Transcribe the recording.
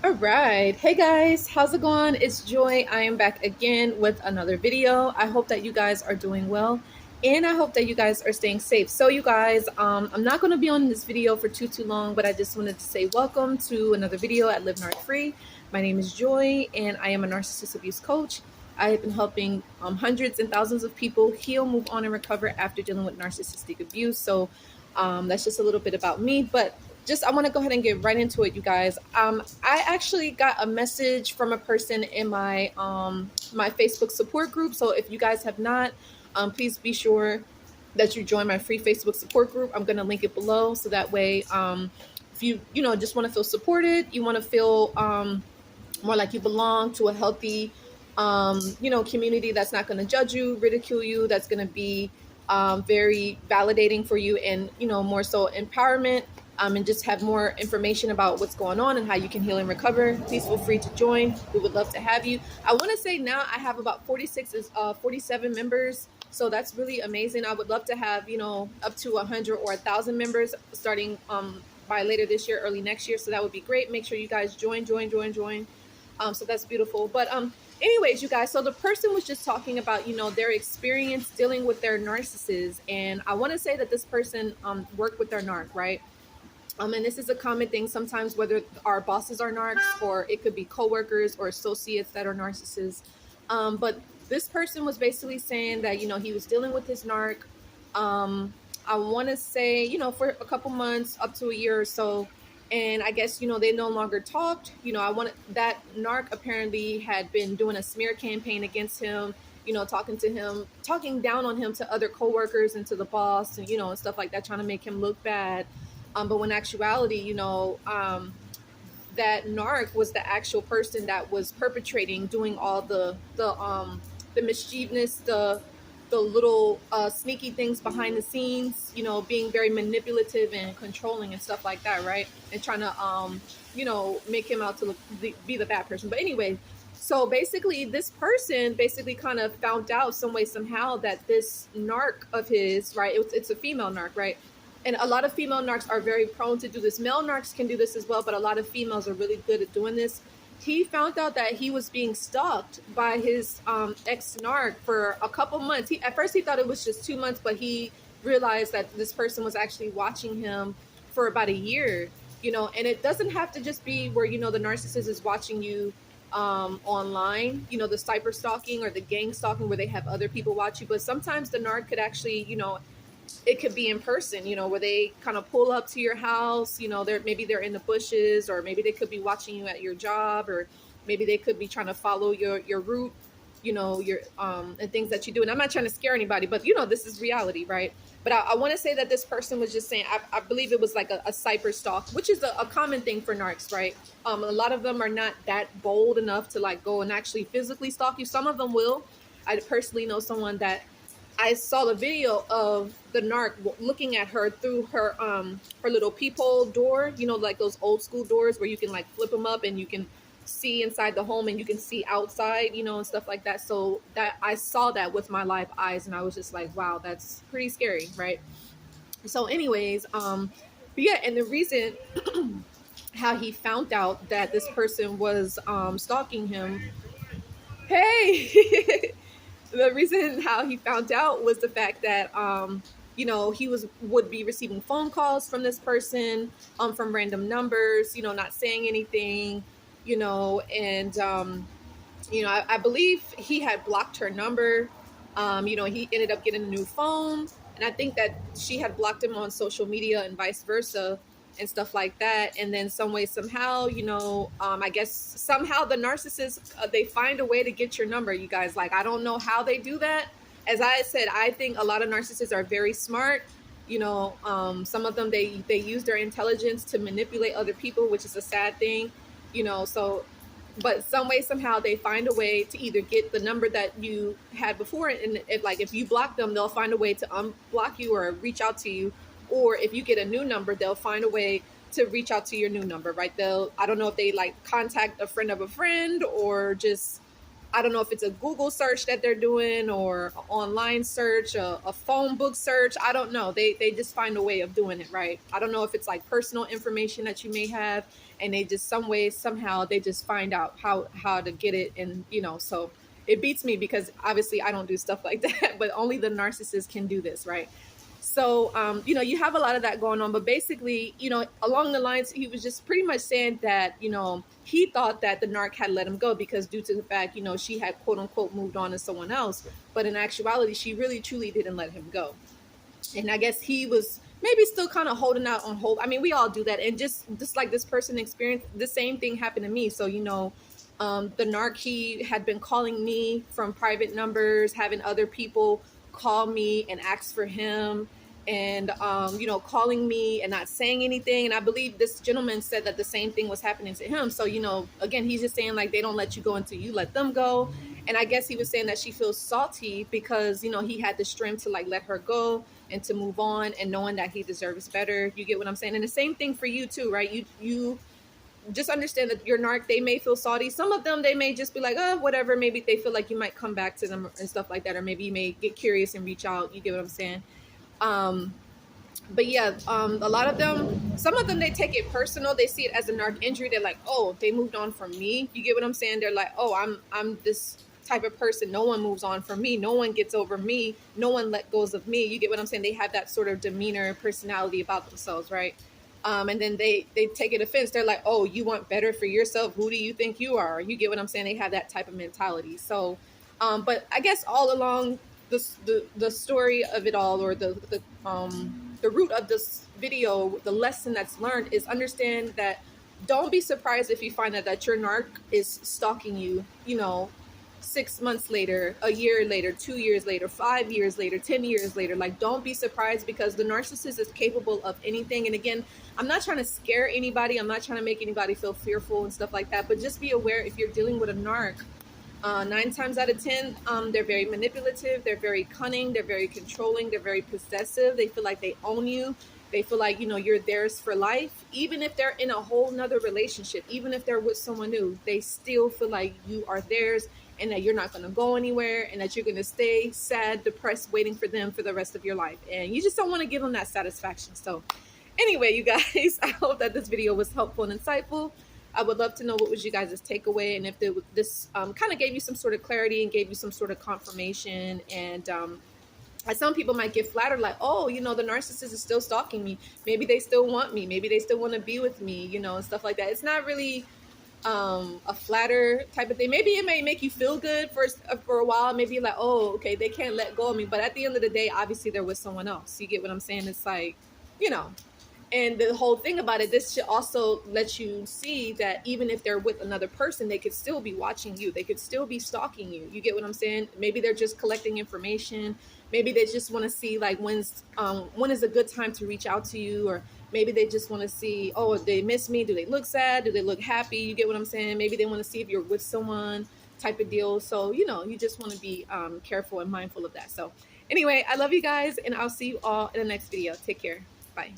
All right. Hey guys, how's it going? It's Joy. I am back again with another video. I hope that you guys are doing well and I hope that you guys are staying safe. So you guys, I'm not going to be on this video for too long, but I just wanted to say welcome to another video at Live Narc Free. My name is Joy and I am a narcissist abuse coach. I have been helping hundreds and thousands of people heal, move on, and recover after dealing with narcissistic abuse. So that's just a little bit about me, but I want to go ahead and get right into it, you guys. I actually got a message from a person in my Facebook support group. So if you guys have not, please be sure that you join my free Facebook support group. I'm going to link it below, so that way, if you just want to feel supported, you want to feel more like you belong to a healthy, community that's not going to judge you, ridicule you, that's going to be very validating for you, and more so empowerment, and just have more information about what's going on and how you can heal and recover. Please feel free to join. We would love to have you. I want to say now I have about 47 members, so that's really amazing. I would love to have up to 100 or 1,000 members starting by later this year, early next year. So that would be great. Make sure you guys join. So that's beautiful. But anyways, you guys, so the person was just talking about their experience dealing with their narcissists, and I want to say that this person worked with their narc, right? And this is a common thing sometimes, whether our bosses are narcs or it could be coworkers or associates that are narcissists. But this person was basically saying that he was dealing with his narc. I want to say for a couple months, up to a year or so. And I guess, they no longer talked. That narc apparently had been doing a smear campaign against him, talking down on him to other coworkers and to the boss, and, and stuff like that, trying to make him look bad. But when actuality, that narc was the actual person that was perpetrating, doing all the mischievous, the little sneaky things behind the scenes, being very manipulative and controlling and stuff like that, right? And trying to, make him out to be the bad person. But anyway, so basically this person basically kind of found out some way, somehow, that this narc of his, right, it's a female narc, right? And a lot of female narcs are very prone to do this. Male narcs can do this as well, but a lot of females are really good at doing this. He found out that he was being stalked by his ex-narc for a couple months. At first he thought it was just 2 months, but he realized that this person was actually watching him for about a year. And it doesn't have to just be where, the narcissist is watching you online, the cyber stalking or the gang stalking where they have other people watch you. But sometimes the narc could actually, it could be in person, where they kind of pull up to your house, maybe they're in the bushes, or maybe they could be watching you at your job, or maybe they could be trying to follow your route, your and things that you do. And I'm not trying to scare anybody, but this is reality, right? But I want to say that this person was just saying, I believe it was like a cyber stalk, which is a common thing for narcs, right? A lot of them are not that bold enough to like go and actually physically stalk you. Some of them will. I personally know someone that I saw the video of the narc looking at her through her little peephole door, like those old school doors where you can like flip them up and you can see inside the home and you can see outside, and stuff like that. So that I saw that with my live eyes, and I was just like, wow, that's pretty scary, right? So anyways, but yeah, and the reason how he found out that this person was stalking him, hey, the reason how he found out was the fact that he would be receiving phone calls from this person, from random numbers, not saying anything, and I believe he had blocked her number. He ended up getting a new phone, and I think that she had blocked him on social media and vice versa and stuff like that. And then some way, somehow, I guess somehow the narcissists, they find a way to get your number, you guys. Like, I don't know how they do that. As I said, I think a lot of narcissists are very smart. Some of them, they use their intelligence to manipulate other people, which is a sad thing, but some way, somehow they find a way to either get the number that you had before. And if you block them, they'll find a way to unblock you or reach out to you. Or if you get a new number, they'll find a way to reach out to your new number, right? I don't know if they like contact a friend of a friend, or just I don't know if it's a Google search that they're doing or an online search, a phone book search. I don't know. They just find a way of doing it, right? I don't know if it's like personal information that you may have, and they just some way somehow they just find out how to get it, and so it beats me because obviously I don't do stuff like that, but only the narcissist can do this, right? So, you have a lot of that going on, but basically, along the lines, he was just pretty much saying that, he thought that the narc had let him go because due to the fact, she had quote unquote moved on to someone else. But in actuality, she really truly didn't let him go. And I guess he was maybe still kind of holding out on hope. I mean, we all do that. And just like this person experienced, the same thing happened to me. So, the narc, he had been calling me from private numbers, having other people call me and ask for him, and calling me and not saying anything. And I believe this gentleman said that the same thing was happening to him. So again, he's just saying like they don't let you go until you let them go. And I guess he was saying that she feels salty because he had the strength to like let her go and to move on, and knowing that he deserves better. You get what I'm saying? And the same thing for you too, right? You just understand that your narc, they may feel salty. Some of them, they may just be like, oh, whatever. Maybe they feel like you might come back to them and stuff like that. Or maybe you may get curious and reach out. You get what I'm saying? But yeah, a lot of them, some of them, they take it personal. They see it as a narc injury. They're like, oh, they moved on from me. You get what I'm saying? They're like, oh, I'm this type of person. No one moves on from me. No one gets over me. No one let goes of me. You get what I'm saying? They have that sort of demeanor, personality about themselves, right? And then they take it offense. They're like, oh, you want better for yourself? Who do you think you are? You get what I'm saying? They have that type of mentality. So, but I guess all along the story of it all, or the root of this video, the lesson that's learned is understand that don't be surprised if you find out that your narc is stalking you, 6 months later, a year later, 2 years later, 5 years later, 10 years later. Like, don't be surprised, because the narcissist is capable of anything. And again, I'm not trying to scare anybody. I'm not trying to make anybody feel fearful and stuff like that. But just be aware, if you're dealing with a narc, 9 times out of 10, they're very manipulative. They're very cunning. They're very controlling. They're very possessive. They feel like they own you. They feel like, you're theirs for life. Even if they're in a whole nother relationship, even if they're with someone new, they still feel like you are theirs, and that you're not going to go anywhere, and that you're going to stay sad, depressed, waiting for them for the rest of your life. And you just don't want to give them that satisfaction. So anyway, you guys, I hope that this video was helpful and insightful. I would love to know what was you guys' takeaway, and if this kind of gave you some sort of clarity and gave you some sort of confirmation. And some people might get flattered, like, oh, the narcissist is still stalking me. Maybe they still want me. Maybe they still want to be with me, and stuff like that. It's not really a flatter type of thing. Maybe it may make you feel good for a while. Maybe you're like, oh, okay, they can't let go of me. But at the end of the day, obviously they're with someone else. You get what I'm saying? It's like, and the whole thing about it, this should also let you see that even if they're with another person, they could still be watching you. They could still be stalking you. You get what I'm saying? Maybe they're just collecting information. Maybe they just want to see like when is a good time to reach out to you, or maybe they just want to see, oh, they miss me. Do they look sad? Do they look happy? You get what I'm saying? Maybe they want to see if you're with someone, type of deal. So, you just want to be careful and mindful of that. So anyway, I love you guys, and I'll see you all in the next video. Take care. Bye.